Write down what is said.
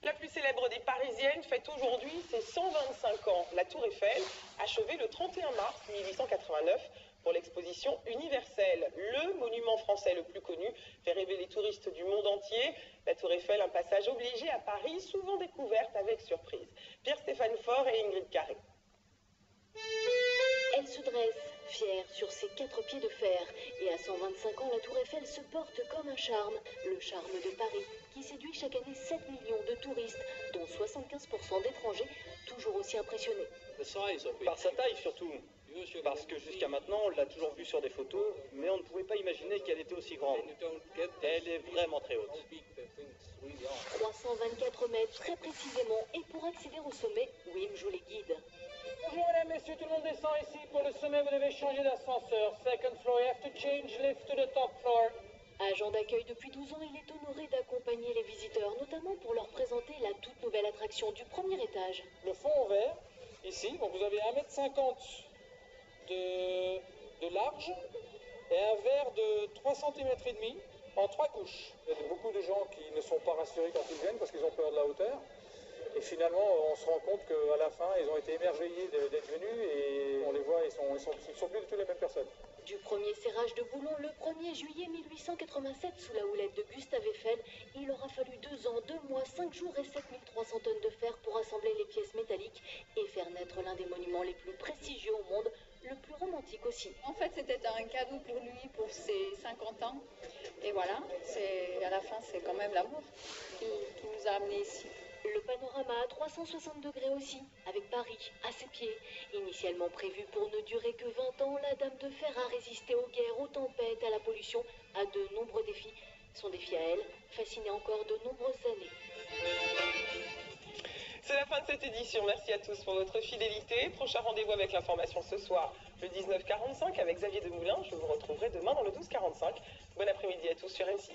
La plus célèbre des Parisiennes fête aujourd'hui ses 125 ans. La Tour Eiffel, achevée le 31 mars 1889 pour l'exposition universelle. Le monument français le plus connu fait rêver les touristes du monde entier. La Tour Eiffel, un passage obligé à Paris, souvent découverte avec surprise. Pierre-Stéphane Faure et Ingrid Carré. Elle se dresse, fière sur ses 4 pieds de fer. Et à 125 ans, la Tour Eiffel se porte comme un charme. Le charme de Paris, qui séduit chaque année 7 millions de touristes, dont 75% d'étrangers, toujours aussi impressionnés. Par sa taille surtout. Parce que jusqu'à maintenant, on l'a toujours vue sur des photos, mais on ne pouvait pas imaginer qu'elle était aussi grande. Elle est vraiment très haute. 324 mètres très précisément, et pour accéder au sommet, Wim joue les guides. Bonjour mesdames, messieurs, tout le monde descend ici. Pour le sommet, vous devez changer d'ascenseur. Second floor, you have to change lift to the top floor. Agent d'accueil depuis 12 ans, il est honoré d'accompagner les visiteurs, notamment pour leur présenter la toute nouvelle attraction du premier étage. Le fond vert, ici, donc vous avez 1,50 m de large et un verre de 3,5 cm en 3 couches. Il y a beaucoup de gens qui ne sont pas rassurés quand ils viennent parce qu'ils ont peur de la hauteur. Et finalement, on se rend compte qu'à la fin, ils ont été émerveillés d'être venus et on les voit, ils sont plus du tout les mêmes personnes. Du premier serrage de boulon le 1er juillet 1887 sous la houlette de Gustave Eiffel, il aura fallu 2 ans, 2 mois, 5 jours et 7300 tonnes de fer pour assembler les pièces métalliques et faire naître l'un des monuments les plus prestigieux au monde, le plus romantique aussi. En fait, c'était un cadeau pour lui, pour ses 50 ans. Et voilà, à la fin, c'est quand même l'amour qui nous a amenés ici. Le panorama à 360 degrés aussi, avec Paris à ses pieds. Initialement prévu pour ne durer que 20 ans, la Dame de Fer a résisté aux guerres, aux tempêtes, à la pollution, à de nombreux défis. Son défi à elle, fasciné encore de nombreuses années. C'est la fin de cette édition. Merci à tous pour votre fidélité. Prochain rendez-vous avec l'information ce soir, le 19h45 avec Xavier Demoulin. Je vous retrouverai demain dans le 12h45. Bon après-midi à tous sur M6.